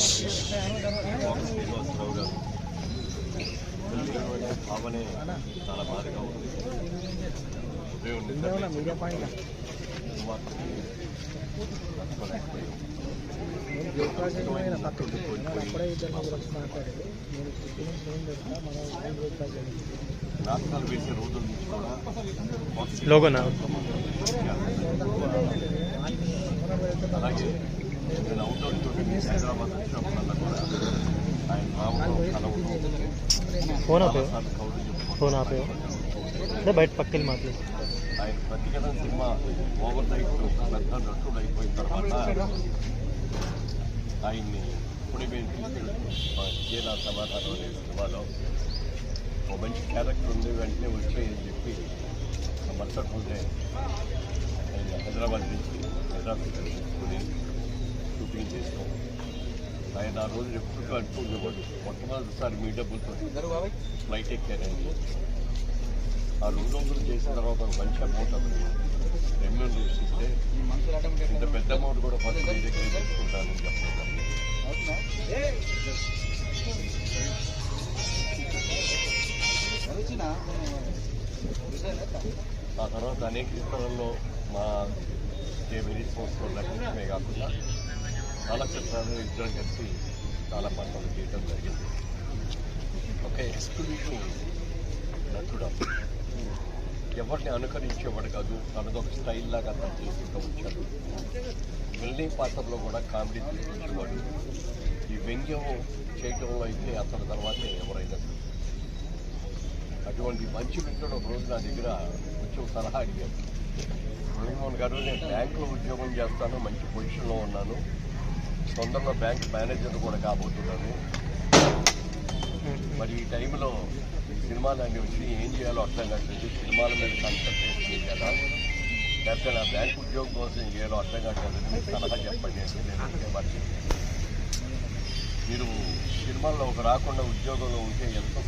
శ్రీనివాసరావు గారు భావనే చాలా బాధగా ఉంది. ఉదయం రాష్ట్రాలు వేసే రోజుల నుంచి కూడా అలాగే నేను అవుట్డోర్ షూటింగ్ హైదరాబాద్ వచ్చినప్పుడల్లా కూడా ఆయన రావడం కలవడం బయట పక్కన మాట్లాడు. ఆయన ప్రతిగతం సినిమా ఓవర్ నైట్ పెద్ద నటుడు అయిపోయిన తర్వాత ఆయన్ని పుణిమేని తీసుకెళ్ళి సమాధానం అనే సినిమాలో ఒక మంచి క్యారెక్టర్ ఉంది, వెంటనే వచ్చాయని చెప్పి మరుసటి రోజే ఆయన హైదరాబాద్ నుంచి తీసుకుని షూటింగ్ చేస్తాం. ఆయన ఆ రోజు ఎప్పుడు అంటూ ఉండేవాడు, మొట్టమొదటిసారి మీ డబ్బులతో ఫ్లైట్ ఎక్కారండి. ఆ 2 రోజులు చేసిన తర్వాత ఒక మంచి అమౌంట్ అతను రెమ్యూనరేషన్ ఇస్తే ఇంత పెద్ద అమౌంట్ కూడా ఫస్ట్ మీ దగ్గర తీసుకుంటానని చెప్పడం. ఆ తర్వాత అనేక చిత్రాల్లో మా జేబిలి సంస్థలో లక్ష్మే కాకుండా చాలా చిత్రాలు ఇద్దరం కలిసి చాలా పనులు చేయడం జరిగింది. ఒక ఎక్స్క్లూజివ్ నటుడు, ఎవరిని అనుకరించేవాడు కాదు, తనదొక స్టైల్ లాగా అతను చేసుకుంటూ వచ్చాడు. విల్నీ పాత్రలో కూడా కామెడీ తీసుకొచ్చేవాడు. ఈ వ్యంగ్యం చేయటంలో అయితే అతని తర్వాతే ఎవరైనా. అటువంటి మంచి మిత్రుడు ఒక రోజు నా దగ్గర కొంచెం సలహా అడిగారు. మురళీమోహన్ గారు, నేను బ్యాంకులో ఉద్యోగం చేస్తాను, మంచి పొజిషన్లో ఉన్నాను, తొందరలో బ్యాంక్ మేనేజర్ కూడా కాబోతున్నాను, మరి ఈ టైంలో సినిమాలు అన్నీ వచ్చి ఏం చేయాలో అర్థం కావట్లేదు, సినిమాల మీద కాన్సన్ట్రేట్ చేయాలా లేకపోతే నా బ్యాంక్ ఉద్యోగం కోసం ఏం చేయాలో అర్థం కావట్లేదు, మీరు సలహా చెప్పండి అంటే నేను మీరు సినిమాల్లో ఒక రాకుండా ఉద్యోగంలో ఉంటే ఎంతో